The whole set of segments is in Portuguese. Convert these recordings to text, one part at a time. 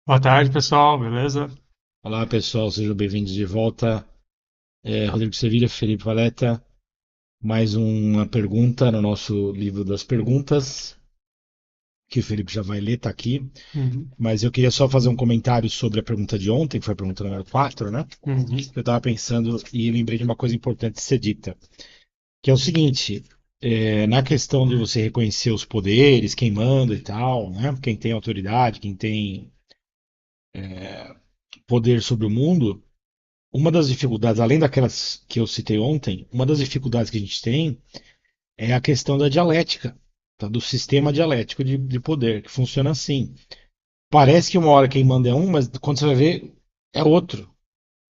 Boa tarde, pessoal, beleza? Olá pessoal, sejam bem-vindos de volta. Rodrigo Sevilha, Felipe Valeta, mais uma pergunta no nosso livro das perguntas, que o Felipe já vai ler, tá aqui. Uhum, Mas eu queria só fazer um comentário sobre a pergunta de ontem, que foi a pergunta número 4, né? uhum, Eu estava pensando e lembrei de uma coisa importante de ser dita, que é o seguinte: na questão de você reconhecer os poderes, quem manda e tal, né? Quem tem autoridade, quem tem poder sobre o mundo. Uma das dificuldades, além daquelas que eu citei ontem, uma das dificuldades que a gente tem é a questão da dialética, tá? Do sistema dialético de poder, que funciona assim. Parece que uma hora quem manda é um, mas quando você vai ver, é outro,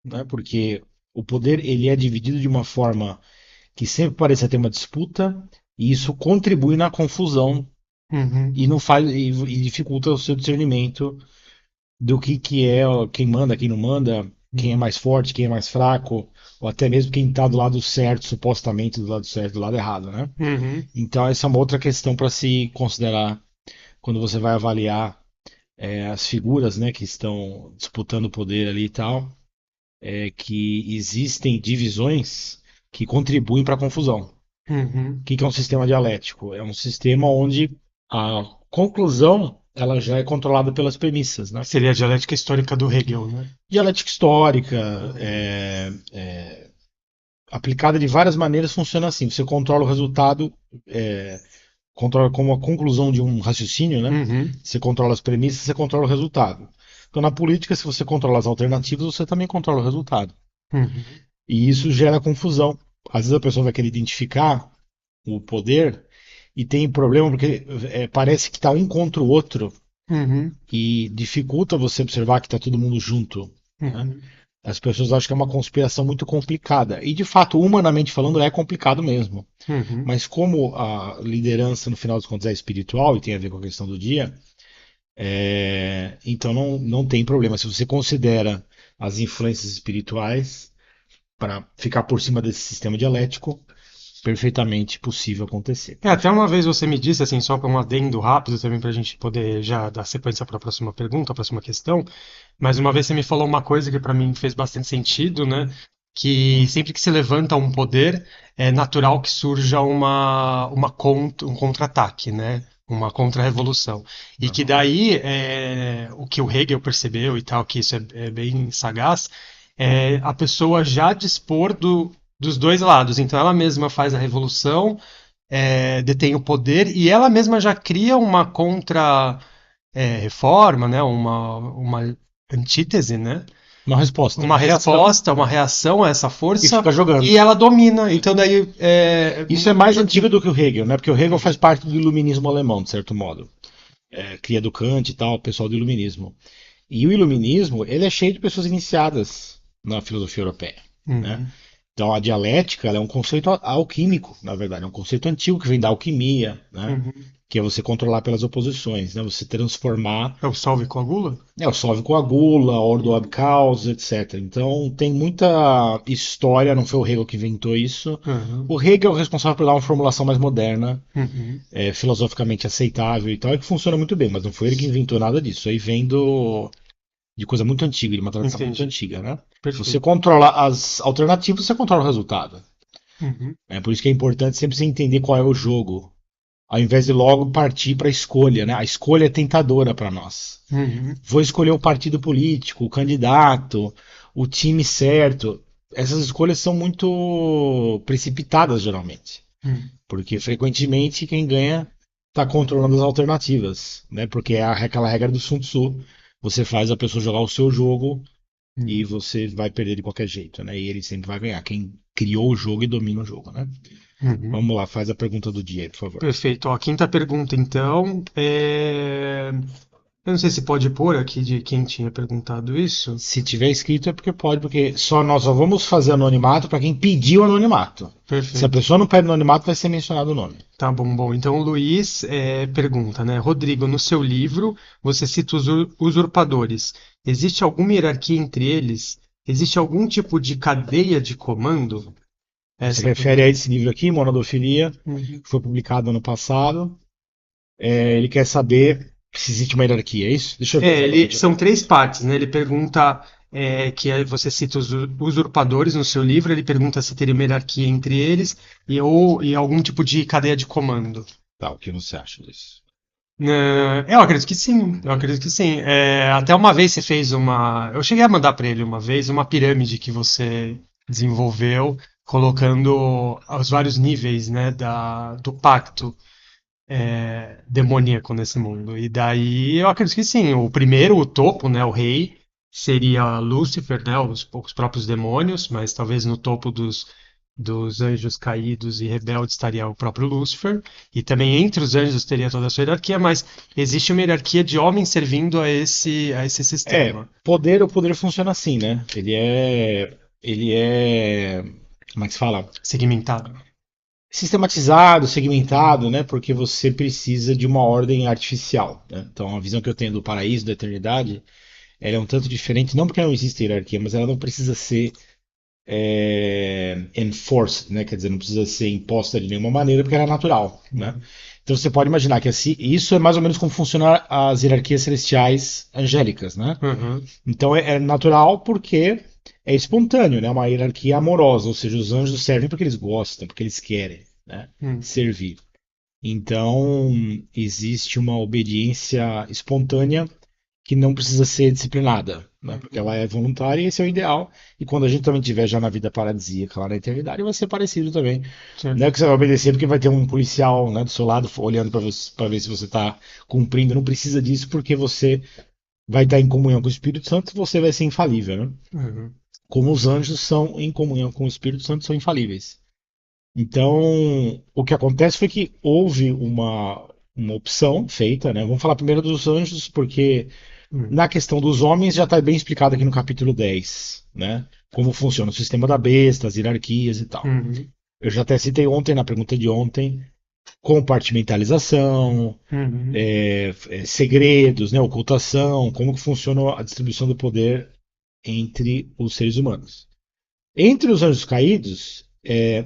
né? Porque o poder ele é dividido de uma forma que sempre parece ter uma disputa, e isso contribui na confusão uhum, e não faz e dificulta o seu discernimento do que é quem manda, quem não manda, quem é uhum, mais forte, quem é mais fraco, ou até mesmo quem está do lado certo, supostamente do lado certo, do lado errado, né? uhum. Então essa é uma outra questão para se considerar quando você vai avaliar as figuras, né, que estão disputando o poder ali e tal, que existem divisões que contribuem para a confusão. O Uhum. que é um sistema dialético? É um sistema onde a conclusão ela já é controlada pelas premissas, né? Seria a dialética histórica do Hegel, né? Dialética histórica, aplicada de várias maneiras, funciona assim. Você controla o resultado, é, controla como a conclusão de um raciocínio, né? Uhum, Você controla as premissas, você controla o resultado. Então, na política, se você controla as alternativas, você também controla o resultado. uhum, E isso gera confusão. Às vezes a pessoa vai querer identificar o poder e tem problema porque parece que está um contra o outro uhum, e dificulta você observar que está todo mundo junto, né? uhum, As pessoas acham que é uma conspiração muito complicada. E de fato, humanamente falando, é complicado mesmo. uhum. Mas como a liderança, no final dos contos, é espiritual e tem a ver com a questão do dia, então não tem problema. Se você considera as influências espirituais para ficar por cima desse sistema dialético, perfeitamente possível acontecer. Até uma vez você me disse, assim, só para um adendo rápido também, para a gente poder já dar sequência para a próxima pergunta, a próxima questão, mas uma vez você me falou uma coisa que para mim fez bastante sentido, né? Que sempre que se levanta um poder, é natural que surja um contra-ataque, né? Uma contra-revolução. E que daí, o que o Hegel percebeu e tal, que isso é bem sagaz, é a pessoa já dispor dos dois lados. Então ela mesma faz a revolução, detém o poder e ela mesma já cria uma contra-reforma, né? Uma antítese, né? Uma resposta, Uma uma reação, resposta, uma reação a essa e força fica jogando. e ela domina. Então daí Isso é mais antigo do que o Hegel, né? Porque o Hegel faz parte do iluminismo alemão, de certo modo. Cria do Kant e tal, o pessoal do iluminismo. E o iluminismo, ele é cheio de pessoas iniciadas na filosofia europeia, né? Uhum. Então a dialética ela é um conceito alquímico, na verdade, é um conceito antigo que vem da alquimia, né? Uhum. Que é você controlar pelas oposições, né? Você transformar É o solve coagula? o solve com a gula, ordo ab causa, etc. Então tem muita história, não foi o Hegel que inventou isso. Uhum. O Hegel é o responsável por dar uma formulação mais moderna, Uhum. filosoficamente aceitável e tal, e que funciona muito bem, mas não foi ele que inventou nada disso. Isso aí vem de coisa muito antiga, de uma tradição muito Entendi. antiga, né? Se você Perfeito. controla as alternativas, você controla o resultado. Uhum. É por isso que é importante sempre você entender qual é o jogo, ao invés de logo partir para a escolha, né? A escolha é tentadora para nós. Uhum. Vou escolher o partido político, o candidato, o time certo. Essas escolhas são muito precipitadas, geralmente. Uhum. Porque frequentemente quem ganha está controlando as alternativas, né? Porque é aquela regra do Sun Tzu. Você faz a pessoa jogar o seu jogo e Uhum. você vai perder de qualquer jeito, né? E ele sempre vai ganhar. Quem criou o jogo e domina o jogo, né? Uhum. Vamos lá, faz a pergunta do dia aí, por favor. Perfeito. Ó, a quinta pergunta, então, eu não sei se pode pôr aqui de quem tinha perguntado isso. Se tiver escrito é porque pode, porque nós só vamos fazer anonimato para quem pediu anonimato. Se a Perfeito. pessoa não pede anonimato, vai ser mencionado o nome. Tá bom, bom. Então o Luiz pergunta, né? Rodrigo, no seu livro você cita os usurpadores. Existe alguma hierarquia entre eles? Existe algum tipo de cadeia de comando? Se Essa é a refere a pergunta. esse livro aqui, Monodofilia, Uhum. que foi publicado ano passado. Ele quer saber. Se existe uma hierarquia, é isso? Deixa eu ver. São três partes, né? Ele pergunta você cita os usurpadores no seu livro, ele pergunta se teria uma hierarquia entre eles e algum tipo de cadeia de comando. Tá, o que você acha disso? Eu acredito que sim, eu acredito que sim. Até uma vez você fez uma. Eu cheguei a mandar para ele uma vez uma pirâmide que você desenvolveu, colocando os vários níveis, né, do pacto demoníaco nesse mundo. E daí eu acredito que sim. O primeiro, o topo, né, o rei, seria Lúcifer, né, os próprios demônios, mas talvez no topo dos anjos caídos e rebeldes estaria o próprio Lúcifer. E também entre os anjos teria toda a sua hierarquia, mas existe uma hierarquia de homens servindo a esse sistema. O poder funciona assim, né? Ele é, como é que se fala? Segmentado. Sistematizado, segmentado, né? Porque você precisa de uma ordem artificial, né? Então, a visão que eu tenho do paraíso, da eternidade, ela é um tanto diferente, não porque não existe hierarquia, mas ela não precisa ser enforced, né? Quer dizer, não precisa ser imposta de nenhuma maneira, porque ela é natural, né? Uhum. Então você pode imaginar que assim, isso é mais ou menos como funcionam as hierarquias celestiais angélicas, né? Uhum. Então é natural porque é espontâneo, né? Uma hierarquia amorosa, ou seja, os anjos servem porque eles gostam, porque eles querem, né? Uhum. Servir. Então existe uma obediência espontânea que não precisa ser disciplinada, né? Porque ela Uhum. é voluntária e esse é o ideal. E quando a gente também tiver já na vida paradisíaca, lá na eternidade, vai ser parecido também. Não Sim. é que você vai obedecer porque vai ter um policial, né, do seu lado olhando para ver se você está cumprindo. Não precisa disso porque você vai estar em comunhão com o Espírito Santo e você vai ser infalível, né? Uhum. Como os anjos são em comunhão com o Espírito Santo, são infalíveis. Então, o que acontece foi que houve uma opção feita, né? Vamos falar primeiro dos anjos, porque Uhum. na questão dos homens já está bem explicado aqui no capítulo 10, né? Como funciona o sistema da besta, as hierarquias e tal. Uhum. Eu já até citei ontem, na pergunta de ontem, compartimentalização, Uhum. segredos, né? Ocultação, como que funciona a distribuição do poder entre os seres humanos. Entre os anjos caídos,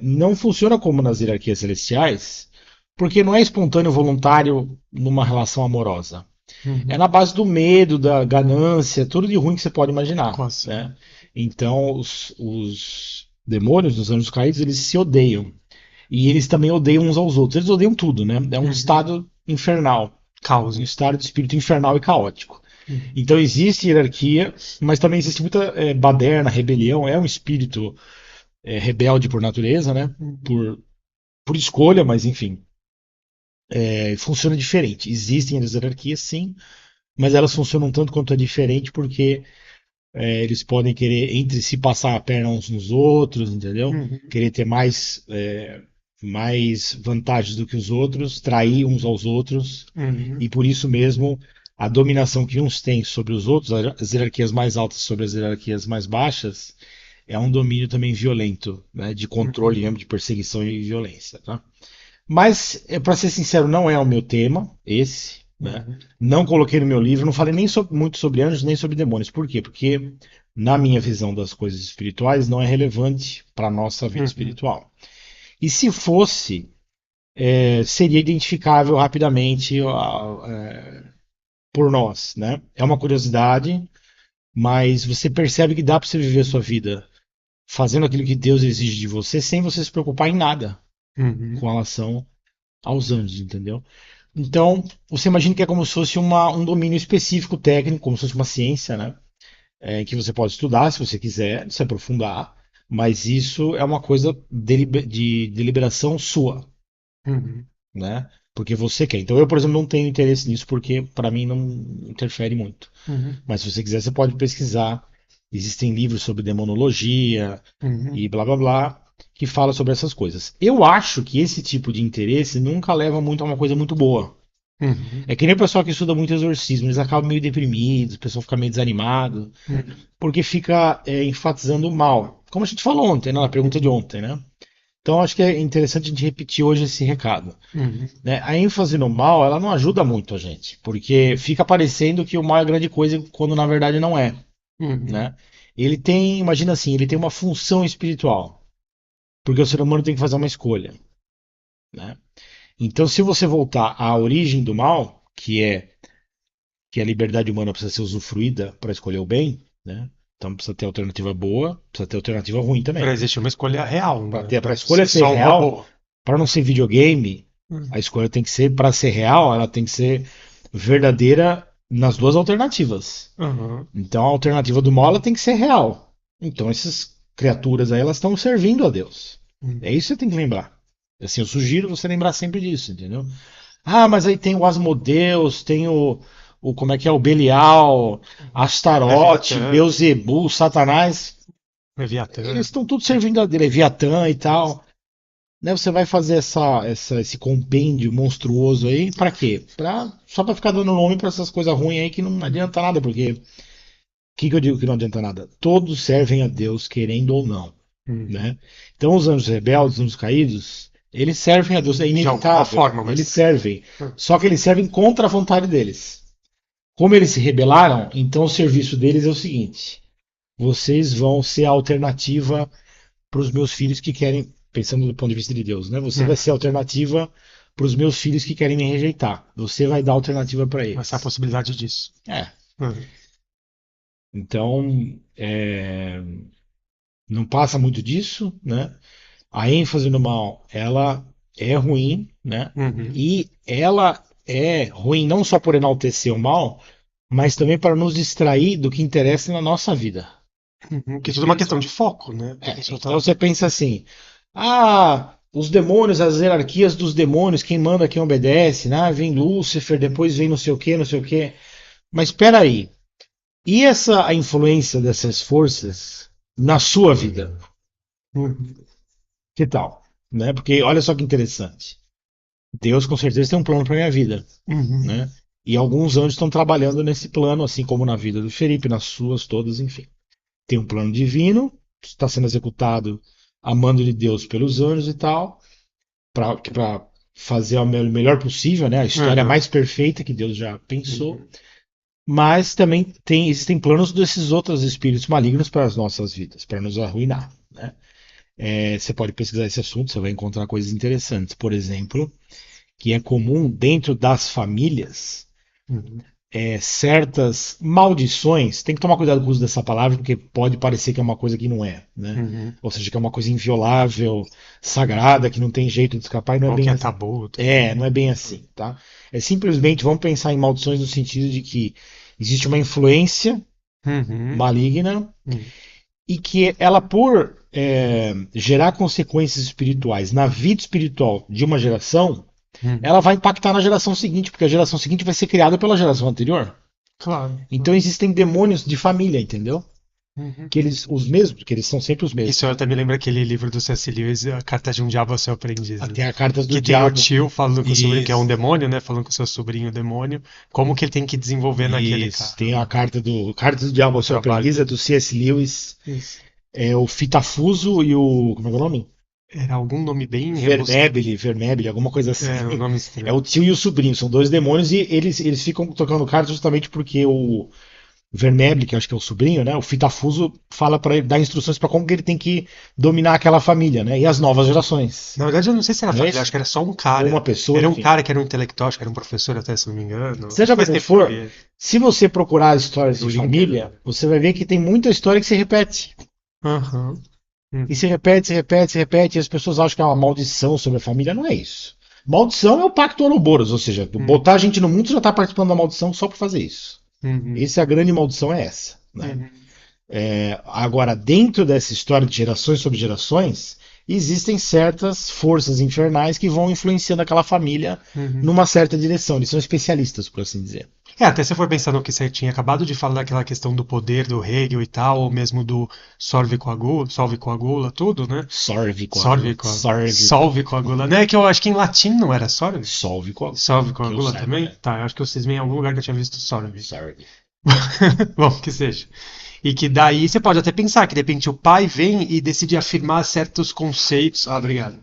não funciona como nas hierarquias celestiais, porque não é espontâneo voluntário numa relação amorosa. É Uhum. na base do medo, da ganância, tudo de ruim que você pode imaginar, Coação. né? Então, os demônios dos anjos caídos, eles se odeiam. E eles também odeiam uns aos outros. Eles odeiam tudo, né? É um Uhum. estado infernal. Um Causa. estado de espírito infernal e caótico. Uhum. Então existe hierarquia, mas também existe muita baderna, rebelião. É um espírito rebelde por natureza, né? Uhum. Por, por escolha, mas enfim, funciona diferente. Existem as hierarquias, sim, mas elas funcionam tanto quanto é diferente porque eles podem querer entre si passar a perna uns nos outros, entendeu? Uhum. Querer ter mais vantagens do que os outros, trair uns aos outros, Uhum. e por isso mesmo a dominação que uns têm sobre os outros, as hierarquias mais altas sobre as hierarquias mais baixas, é um domínio também violento, né, de controle Uhum. mesmo, de perseguição e violência. Tá? Mas, para ser sincero, não é o meu tema, esse. Né? Uhum. Não coloquei no meu livro, não falei nem muito sobre anjos, nem sobre demônios. Por quê? Porque, na minha visão das coisas espirituais, não é relevante para a nossa vida Uhum. espiritual. E se fosse, seria identificável rapidamente por nós. Né? É uma curiosidade, mas você percebe que dá para você viver a sua vida fazendo aquilo que Deus exige de você sem você se preocupar em nada Uhum. com relação aos anjos, entendeu? Então, você imagina que é como se fosse um domínio específico técnico, como se fosse uma ciência, né? Que você pode estudar se você quiser, se aprofundar, mas isso é uma coisa de deliberação sua, Uhum. né? Porque você quer. Então, eu, por exemplo, não tenho interesse nisso porque para mim não interfere muito. Uhum. Mas se você quiser, você pode pesquisar. Existem livros sobre demonologia Uhum. e blá blá blá que fala sobre essas coisas. Eu acho que esse tipo de interesse nunca leva muito a uma coisa muito boa. Uhum. É que nem o pessoal que estuda muito exorcismo, eles acabam meio deprimidos, o pessoal fica meio desanimado, Uhum. porque fica enfatizando o mal. Como a gente falou ontem, né, na pergunta de ontem, né? Então acho que é interessante a gente repetir hoje esse recado. Uhum. Né? A ênfase no mal, ela não ajuda muito a gente, porque fica parecendo que o mal é grande coisa quando na verdade não é, Uhum. né? Ele tem, imagina assim, ele tem uma função espiritual, porque o ser humano tem que fazer uma escolha, né? Então, se você voltar à origem do mal, que é que a liberdade humana precisa ser usufruída para escolher o bem, né? Então precisa ter alternativa boa, precisa ter alternativa ruim Para também. existir uma escolha real, Para né? ter, para Para escolha ser ser só um real, robô. para não ser videogame, Hum. a escolha tem que ser, para ser real, ela tem que ser verdadeira nas duas alternativas. Aham. Então a alternativa do mal ela tem que ser real. Então essas criaturas aí elas estão servindo a Deus. É Uhum. isso que você tem que lembrar. Assim, eu sugiro você lembrar sempre disso, entendeu? Ah, mas aí tem o Asmodeus, tem o como é que é o Belial, Astarote, Leviatã, Beuzebu, Satanás. Eles Leviatã. estão todos servindo a Leviatã e tal. Né, você vai fazer esse compêndio monstruoso aí, pra quê? Só pra ficar dando nome pra essas coisas ruins aí que não adianta nada, porque o que eu digo que não adianta nada? Todos servem a Deus, querendo ou não, Uhum. né? Então os anjos rebeldes, os anjos caídos, eles servem a Deus, é De alguma inevitável, forma, eles mas. servem. Só que eles servem contra a vontade deles. Como eles se rebelaram, então o serviço deles é o seguinte: vocês vão ser a alternativa para os meus filhos que querem, pensando do ponto de vista de Deus, né? Você vai ser a Uhum. alternativa para os meus filhos que querem me rejeitar. Você vai dar alternativa para Vai ser a eles. possibilidade disso. É. Uhum. Então, não passa muito disso, né? A ênfase no mal, ela é ruim, né? Uhum. E ela é ruim não só por enaltecer o mal, mas também para nos distrair do que interessa na nossa vida Uhum. Que tudo é uma questão espiritual. de foco, né? A pessoa Então tá. você pensa assim: ah, os demônios, as hierarquias dos demônios, quem manda, quem obedece, né? Vem Lúcifer, depois vem não sei o que, não sei o que. Mas espera aí, e essa a influência dessas forças na sua vida? Uhum. Que tal? Né? Porque olha só que interessante. Deus com certeza tem um plano para minha vida, Uhum. né? E alguns anjos estão trabalhando nesse plano, assim como na vida do Felipe, nas suas todas, enfim. Tem um plano divino, está sendo executado a mando de Deus pelos anjos e tal, para fazer o melhor possível, né? A história Uhum. mais perfeita que Deus já pensou. Uhum. Mas também existem planos desses outros espíritos malignos para as nossas vidas, para nos arruinar, né? Você pode pesquisar esse assunto, você vai encontrar coisas interessantes. Por exemplo, que é comum dentro das famílias Uhum. certas maldições. Tem que tomar cuidado com o uso dessa palavra, porque pode parecer que é uma coisa que não é, né? Uhum. Ou seja, que é uma coisa inviolável, sagrada, que não tem jeito de escapar, e não é Ou que bem é assim. tabu, tudo. Não é bem assim, tá? É simplesmente, vamos pensar em maldições no sentido de que existe uma influência Uhum. maligna Uhum. e que ela, por gerar consequências espirituais na vida espiritual de uma geração, Uhum. ela vai impactar na geração seguinte, porque a geração seguinte vai ser criada pela geração anterior. Claro. Então existem demônios de família, entendeu? Uhum. Que eles, os mesmos, que eles são sempre os Isso mesmos. eu também lembro aquele livro do C.S. Lewis, A Carta de um Diabo ao Seu Aprendiz, né? Até a cartas do Que tem o diabo. tio falando com o sobrinho, que é um Isso. demônio, né? Falando com o seu sobrinho demônio, como que ele tem que desenvolver naquele Isso. cara, Tem a né? carta do diabo O ao seu trabalho aprendiz, é dele. do C.S. Lewis, Isso. é o Fitafuso e o. Como é que é o nome? Era algum nome bem rebuscado. Vermebile, alguma coisa É, um assim. nome É o estranho. tio e o sobrinho, são dois demônios e eles ficam tocando cartas justamente porque o Vermebile, que eu acho que é o sobrinho, né? O Fitafuso fala para ele, dá instruções para como que ele tem que dominar aquela família, né? E as novas gerações. Na verdade, eu não sei se era Não é família, isso? acho que era só um Ou uma cara. pessoa, Era um enfim. cara que era um intelectual, acho que era um professor até, se não me engano. Acho Seja que faz como tempo que eu for, li. se você procurar histórias Eu de li inteiro. família, você vai ver que tem muita história que se repete. Aham. E se Uhum. repete, se repete, se repete, e as pessoas acham que é uma maldição sobre a família. Não é isso. Maldição é o pacto Ouroboros, ou seja, Uhum. botar a gente no mundo você já está participando da maldição só por fazer isso. Uhum. Essa é a grande maldição, é essa. Né? Uhum. Agora, dentro dessa história de gerações sobre gerações, existem certas forças infernais que vão influenciando aquela família Uhum. numa certa direção. Eles são especialistas, por assim dizer. É, até se for pensar no que você tinha acabado de falar daquela questão do poder do Hegel e tal, ou mesmo do solve coagula, tudo, né? Sorve Solve coagula. coagula, Sorve solve coagula. coagula, né? Que eu acho que em latim não era solve. Solve coagula. Solve Que eu coagula saiba, também? Tá, eu acho que eu cismei em algum lugar que eu tinha visto solve. Sorve. Bom, que seja. E que daí você pode até pensar que de repente o pai vem e decide afirmar certos conceitos. Ah, obrigado.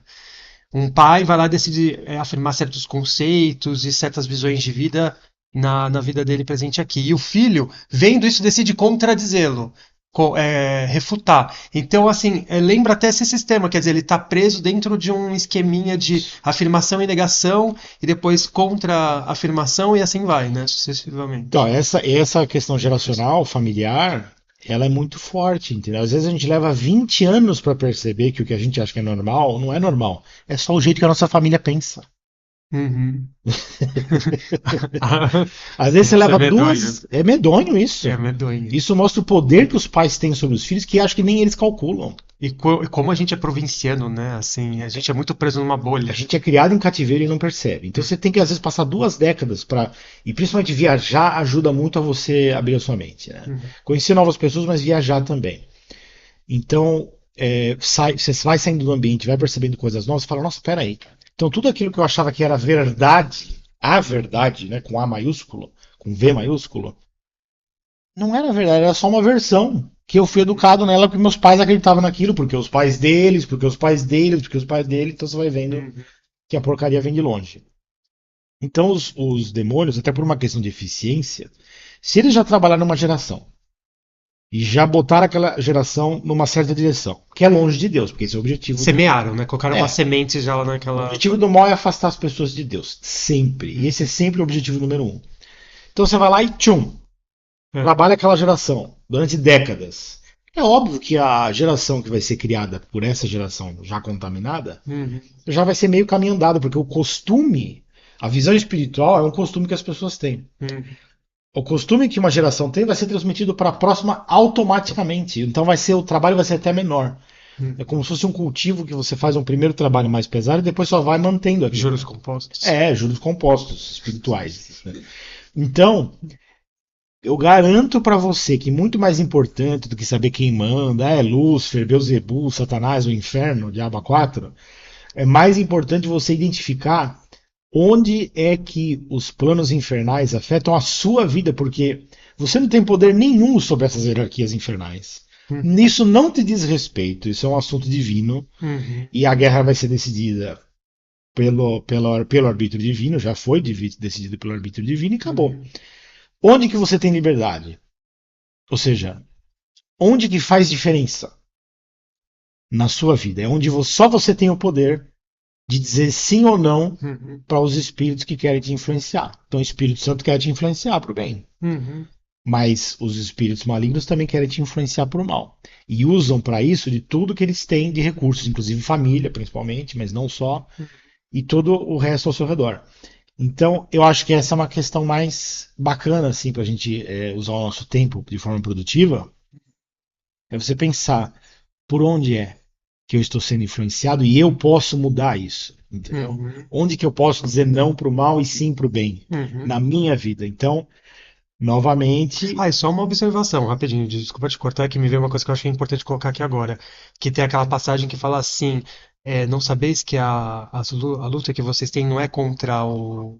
Um pai vai lá e decide afirmar certos conceitos e certas visões de vida na vida dele presente aqui. E o filho, vendo isso, decide contradizê-lo. refutar. Então, assim, lembra até esse sistema, quer dizer, ele está preso dentro de um esqueminha de afirmação e negação, e depois contra-afirmação, e assim vai, né? Então, Sucessivamente. essa questão geracional, familiar, ela é muito forte, entendeu? Às vezes a gente leva 20 anos para perceber que o que a gente acha que é normal não é normal. É só o jeito que a nossa família pensa. Uhum. Às vezes você Isso é leva medonho. duas. É medonho É isso. medonho. Isso mostra o poder que os pais têm sobre os filhos, que acho que nem eles calculam. E como a gente é provinciano, né? Assim, a gente é muito preso numa A bolha. gente é criado em cativeiro e não percebe. Então você tem que, às vezes, passar 2 décadas para. E principalmente viajar ajuda muito a você abrir a sua mente. Né? Uhum. Conhecer novas pessoas, mas viajar também. Então, você vai saindo do ambiente, vai percebendo coisas novas, e fala, nossa, peraí. Então, tudo aquilo que eu achava que era verdade, a verdade, né, com A maiúsculo, com V maiúsculo, não era verdade, era só uma versão. Que eu fui educado nela porque meus pais acreditavam naquilo, porque os pais deles, porque os pais deles, porque os pais dele, então você vai vendo Uhum. que a porcaria vem de longe. Então, os demônios, até por uma questão de eficiência, se eles já trabalharam numa geração e já botaram aquela geração numa certa direção, que é longe de Deus, porque esse é o objetivo do. Semearam, né? Colocaram uma É. semente já lá O naquela. objetivo do mal é afastar as pessoas de Deus. Sempre. E Uhum. esse é sempre o objetivo número um. Então você vai lá e tchum, É. trabalha aquela geração durante décadas. É óbvio que a geração que vai ser criada por essa geração já contaminada Uhum. já vai ser meio caminho andado, porque o costume, a visão espiritual é um costume que as pessoas têm. Uhum. O costume que uma geração tem vai ser transmitido para a próxima automaticamente. Então o trabalho vai ser até menor. É Uhum. como se fosse um cultivo que você faz um primeiro trabalho mais pesado e depois só vai mantendo aquilo. Juros compostos. Juros compostos espirituais. Né? Então, eu garanto para você que muito mais importante do que saber quem manda, Lúcifer, Beelzebub, Satanás, o inferno, o Diabo 4, é mais importante você identificar onde é que os planos infernais afetam a sua vida, porque você não tem poder nenhum sobre essas hierarquias infernais. Uhum. Nisso não te diz respeito, isso é um assunto divino Uhum. e a guerra vai ser decidida pelo arbítrio divino, já foi decidido pelo arbítrio divino e acabou. Uhum. Onde que você tem liberdade? Ou seja, onde que faz diferença na sua vida? É onde só você tem o poder de dizer sim ou não Uhum. para os espíritos que querem te influenciar. Então o Espírito Santo quer te influenciar para o bem. Uhum. Mas os espíritos malignos também querem te influenciar para o mal. E usam para isso de tudo que eles têm de recursos, inclusive família, principalmente, mas não só, e todo o resto ao seu redor. Então, eu acho que essa é uma questão mais bacana assim, para a gente usar o nosso tempo de forma produtiva. É você pensar por onde é que eu estou sendo influenciado e eu posso mudar isso, entendeu? Uhum. Onde que eu posso dizer não para o mal e sim para o bem Uhum. na minha vida? Então, novamente, E só uma observação, rapidinho, desculpa te cortar, que me veio uma coisa que eu achei importante colocar aqui agora, que tem aquela passagem que fala assim, não sabeis que a luta que vocês têm não é contra o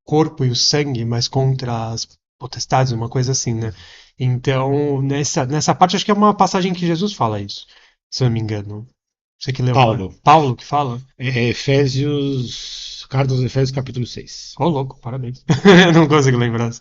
corpo e o sangue, mas contra as potestades, uma coisa assim, né? Então, nessa parte, acho que é uma passagem que Jesus fala isso, se eu não me engano. Você que leu, não é? Paulo, Paulo que fala? Efésios, carta aos Efésios, capítulo 6. Ô, louco, parabéns. Eu não consigo lembrar.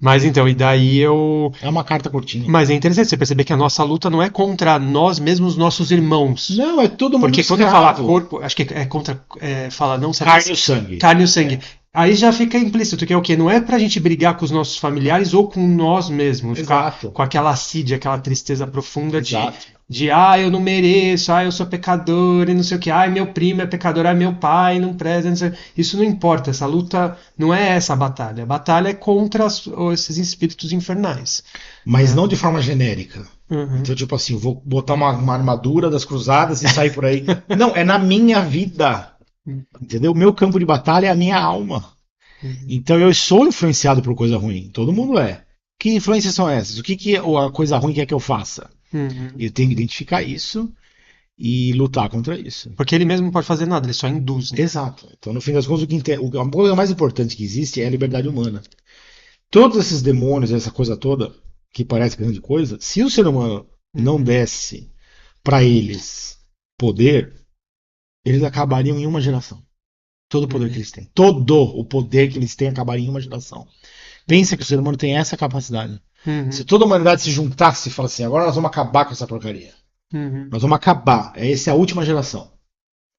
Mas então, e daí eu. É uma carta curtinha. Mas é interessante você perceber que a nossa luta não é contra nós mesmos, nossos irmãos. Não, é todo mundo Porque quando fala escravo. corpo, acho que é contra. Fala não Carne sabe e o sangue. carne e o sangue. Aí já fica implícito que é o quê? Não é pra gente brigar com os nossos familiares ou com nós mesmos, ficar Exato. com aquela assídia, aquela tristeza profunda Exato. eu não mereço, eu sou pecador e não sei o que, meu primo é pecador, meu pai não presta, não sei. Isso não importa, essa luta não é essa a batalha. A batalha é contra esses espíritos infernais. Mas Né? não de forma genérica. Uhum. Então, tipo assim, vou botar uma armadura das cruzadas e sair por aí. Não, é na minha vida. Entendeu? O meu campo de batalha é a minha alma. Uhum. Então eu sou influenciado por coisa ruim. Todo mundo é. Que influências são essas? O que a coisa ruim quer que eu faça? Uhum. Eu tenho que identificar isso e lutar contra isso. Porque ele mesmo não pode fazer nada, ele só induz. Né? Exato. Então, no fim das contas, a coisa mais importante que existe é a liberdade humana. Todos esses demônios, essa coisa toda, que parece grande coisa, se o ser humano não Uhum. desse para eles poder, eles acabariam em uma geração. Todo o poder que Uhum. eles têm. Todo o poder que eles têm acabaria em uma geração. Pensa que o ser humano tem essa capacidade. Se Uhum. toda a humanidade se juntasse e falasse assim, agora nós vamos acabar com essa porcaria. Uhum. Nós vamos acabar. Essa é a última geração.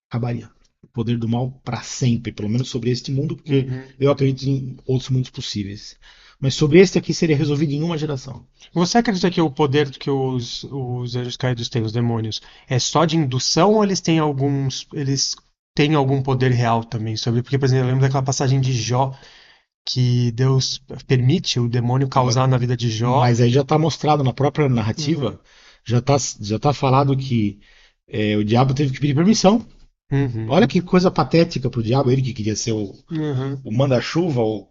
Acabaria. O poder do mal para sempre, pelo menos sobre este mundo, porque Uhum. eu acredito em outros mundos possíveis. Mas sobre este aqui seria resolvido em uma geração. Você acredita que o poder que os anjos caídos têm, os demônios, é só de indução ou eles têm algum poder real também sobre? Porque, por exemplo, eu lembro daquela passagem de Jó que Deus permite o demônio causar na vida de Jó. Mas aí já está mostrado na própria Uhum. narrativa, já tá falado que o diabo teve que pedir permissão. Olha Uhum. que coisa patética pro diabo, ele que queria ser Uhum. o manda-chuva, o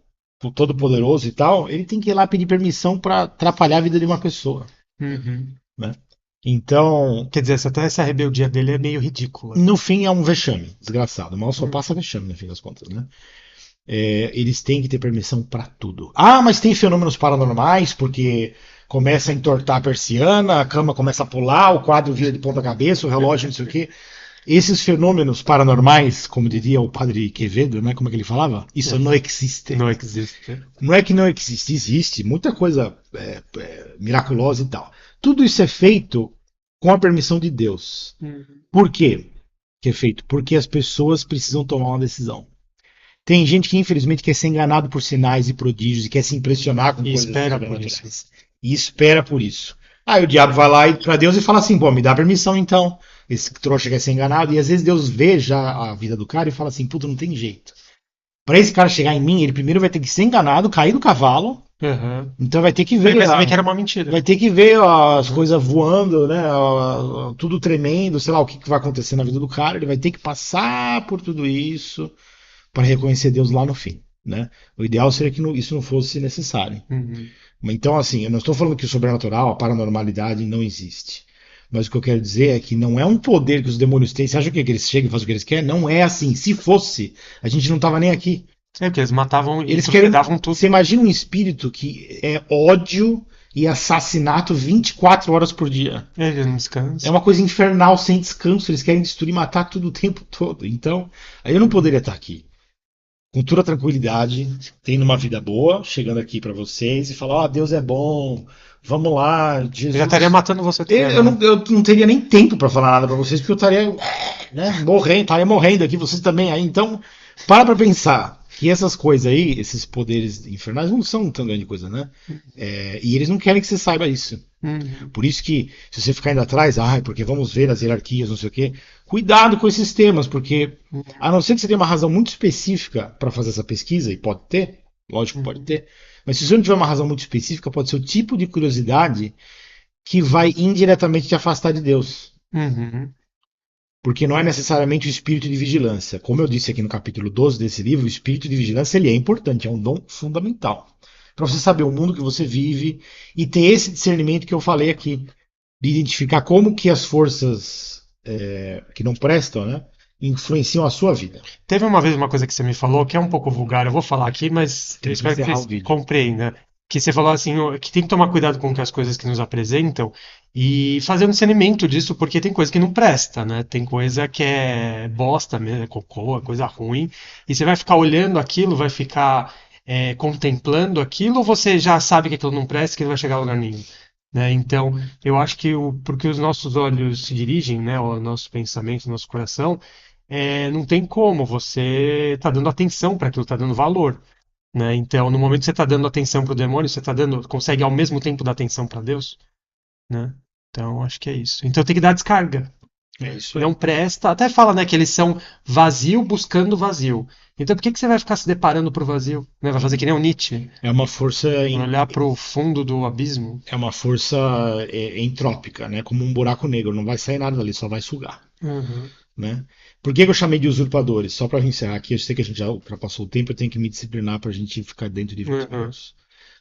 todo-poderoso e tal, ele tem que ir lá pedir permissão para atrapalhar a vida de uma pessoa, Uhum. né? Então, Quer dizer, até essa rebeldia dele é meio ridícula. no fim é um vexame, desgraçado. O mal só Uhum. passa vexame, no fim das contas, né? Eles têm que ter permissão para tudo. Ah, mas tem fenômenos paranormais, porque começa a entortar a persiana, a cama começa a pular, o quadro vira de ponta cabeça, o relógio não sei o quê. Esses fenômenos paranormais, como diria o padre Quevedo, né? Como é que ele falava? Isso não existe. Não existe. Não é que não existe, existe muita coisa miraculosa e tal. Tudo isso é feito com a permissão de Deus. Uhum. Por quê que é feito? Porque as pessoas precisam tomar uma decisão. Tem gente que infelizmente quer ser enganado por sinais e prodígios e quer se impressionar com E coisas espera por isso. sobrenaturais. E espera por isso. Aí o diabo vai lá para Deus e fala assim: pô, me dá permissão então. Esse trouxa quer ser enganado. E às vezes Deus vê já a vida do cara e fala assim: puta, não tem jeito. Para esse cara chegar em mim, ele primeiro vai ter que ser enganado, cair do cavalo. Uhum. Então vai ter que Ele ver, vai saber que era uma mentira. vai ter que ver as Uhum. coisas voando, né? Tudo tremendo, sei lá o que vai acontecer na vida do cara. Ele vai ter que passar por tudo isso para reconhecer Deus lá no fim, né? O ideal seria que isso não fosse necessário. Uhum. Então, assim, eu não estou falando que o sobrenatural, a paranormalidade não existe. Mas o que eu quero dizer é que não é um poder que os demônios têm. Você acha que eles chegam e fazem o que eles querem? Não é assim. Se fosse, a gente não estava nem aqui. É porque eles matavam e Eles querem. trucidavam Você tudo. imagina um espírito que é ódio e assassinato 24 horas por dia. Eles não É descansam. uma coisa infernal, sem descanso. Eles querem destruir e matar tudo o tempo todo. Então, aí eu não poderia estar aqui com toda tranquilidade, tendo uma vida boa, chegando aqui para vocês e falar: ó, Deus é bom, vamos lá, Eu já estaria Jesus. matando você também Eu agora. não, eu não teria nem tempo para falar nada para vocês, porque eu estaria, né, morrendo, estaria morrendo aqui, vocês também aí. Então, para pensar que essas coisas aí, esses poderes infernais, não são tão grande coisa, né? E eles não querem que você saiba isso. Uhum. Por isso que, se você ficar indo atrás, porque vamos ver as hierarquias, não sei o quê, cuidado com esses temas, porque a não ser que você tenha uma razão muito específica para fazer essa pesquisa, e pode ter, lógico que pode Uhum. ter, mas se você não tiver uma razão muito específica, pode ser o tipo de curiosidade que vai indiretamente te afastar de Deus. Uhum. Porque não é necessariamente o espírito de vigilância. Como eu disse aqui no capítulo 12 desse livro, o espírito de vigilância ele é importante, é um dom fundamental. Para você saber o mundo que você vive e ter esse discernimento que eu falei aqui, de identificar como que as forças que não prestam, né, influenciam a sua vida. Teve uma vez uma coisa que você me falou que é um pouco vulgar, eu vou falar aqui, mas eu Tem que espero que encerrar o vocês vídeo. compreendam. Que você falou assim, que tem que tomar cuidado com as coisas que nos apresentam e fazer um discernimento disso, porque tem coisa que não presta, né? Tem coisa que é bosta mesmo, é cocô, é coisa ruim, e você vai ficar olhando aquilo, vai ficar contemplando aquilo, ou você já sabe que aquilo não presta, que não vai chegar a lugar nenhum, né? Então, eu acho que porque os nossos olhos se dirigem, né, ao nosso pensamento, ao nosso coração, não tem como, você tá dando atenção para aquilo, tá dando valor, né? Então, no momento que você está dando atenção para o demônio, você consegue ao mesmo tempo dar atenção para Deus, né? Então, acho que é isso. Então, tem que dar descarga. É isso Não aí. presta. Até fala, né, que eles são vazio buscando vazio. Então, por que que você vai ficar se deparando pro vazio? Né? Vai fazer que nem o Nietzsche, É uma força vai olhar pro fundo do abismo. é uma força entrópica, né? Como um buraco negro, não vai sair nada dali, só vai sugar, Uhum, né? Por que eu chamei de usurpadores? Só para encerrar aqui, eu sei que a gente já ultrapassou o tempo, eu tenho que me disciplinar para a gente ficar dentro de 20 uhum, minutos.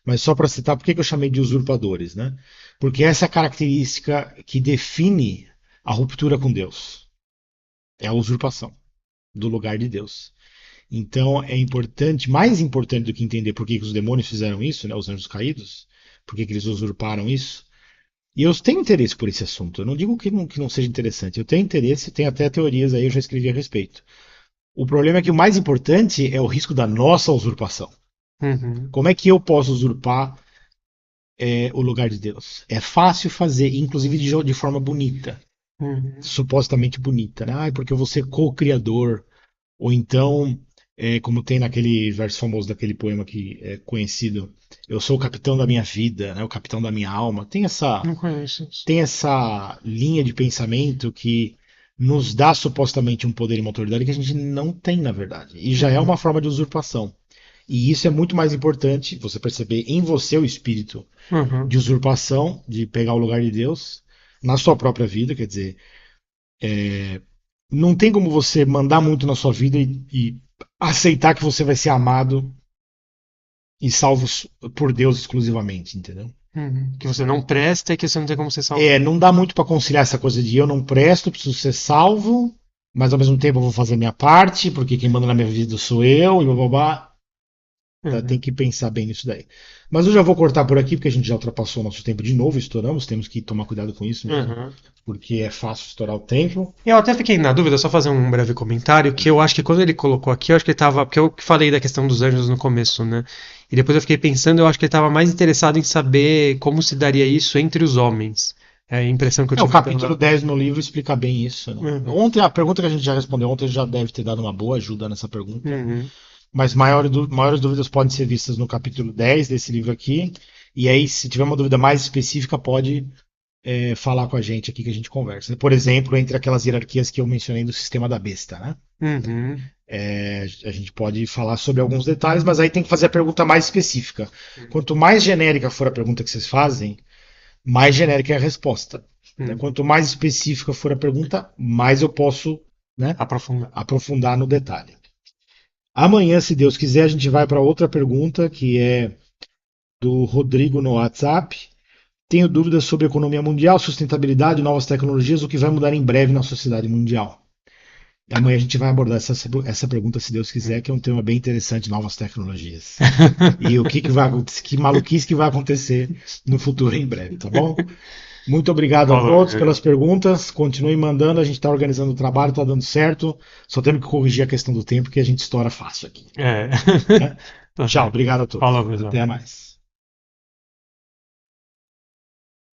Mas só para citar, por que eu chamei de usurpadores, né? Porque essa é a característica que define a ruptura com Deus. É a usurpação do lugar de Deus. Então é importante, mais importante do que entender por que os demônios fizeram isso, né, os anjos caídos, por que eles usurparam isso. E eu tenho interesse por esse assunto. Eu não digo que não seja interessante. Eu tenho interesse, tenho até teorias aí, eu já escrevi a respeito. O problema é que o mais importante é o risco da nossa usurpação. uhum. Como é que eu posso usurpar o lugar de Deus. É fácil fazer, inclusive de forma bonita, Uhum. supostamente bonita, né? Porque eu vou ser co-criador, ou então, como tem naquele verso famoso daquele poema que é conhecido, eu sou o capitão da minha vida, né? O capitão da minha alma. Não conheço isso. Tem essa linha de pensamento que nos dá supostamente um poder e uma autoridade que a gente não tem, na verdade. E já é Uhum. uma forma de usurpação. E isso é muito mais importante, você perceber em você o espírito Uhum. de usurpação, de pegar o lugar de Deus na sua própria vida, quer dizer, não tem como você mandar muito na sua vida e aceitar que você vai ser amado e salvo por Deus exclusivamente, entendeu? Uhum. Que você não presta e que você não tem como ser salvo. Não dá muito para conciliar essa coisa de eu não presto, preciso ser salvo, mas ao mesmo tempo eu vou fazer a minha parte, porque quem manda na minha vida sou eu, e blá. Tá, tem Uhum. que pensar bem nisso daí. Mas eu já vou cortar por aqui, porque a gente já ultrapassou o nosso tempo de novo, estouramos, temos que tomar cuidado com isso mesmo, Uhum. porque é fácil estourar o tempo. Eu até fiquei na dúvida, só fazer um breve comentário, que eu acho que quando ele colocou aqui, eu acho que ele tava. Porque eu falei da questão dos anjos no começo, né? E depois eu fiquei pensando, eu acho que ele estava mais interessado em saber como se daria isso entre os homens. É a impressão que eu O tive capítulo pela. 10 no livro explica bem isso, né? Uhum. Ontem, a pergunta que a gente já respondeu ontem já deve ter dado uma boa ajuda nessa pergunta. Uhum. Mas maiores dúvidas podem ser vistas no capítulo 10 desse livro aqui. E aí, se tiver uma dúvida mais específica, pode falar com a gente aqui que a gente conversa. Por exemplo, entre aquelas hierarquias que eu mencionei do sistema da besta, né? Uhum. A gente pode falar sobre alguns detalhes, mas aí tem que fazer a pergunta mais específica. Quanto mais genérica for a pergunta que vocês fazem, mais genérica é a resposta. Né? Uhum. Quanto mais específica for a pergunta, mais eu posso, né, Aprofundar. aprofundar no detalhe. Amanhã, se Deus quiser, a gente vai para outra pergunta que é do Rodrigo no WhatsApp. Tenho dúvidas sobre economia mundial, sustentabilidade, novas tecnologias, o que vai mudar em breve na sociedade mundial. Amanhã a gente vai abordar essa pergunta, se Deus quiser, que é um tema bem interessante, novas tecnologias. E o que vai acontecer, que maluquice que vai acontecer no futuro em breve, tá bom? Muito obrigado a Falou, todos Diego. pelas perguntas. Continuem mandando, a gente está organizando o trabalho, está dando certo. Só temos que corrigir a questão do tempo, que a gente estoura fácil aqui. É. Né? Tá Tchau, certo. obrigado a todos. Falou, pessoal. Até mais.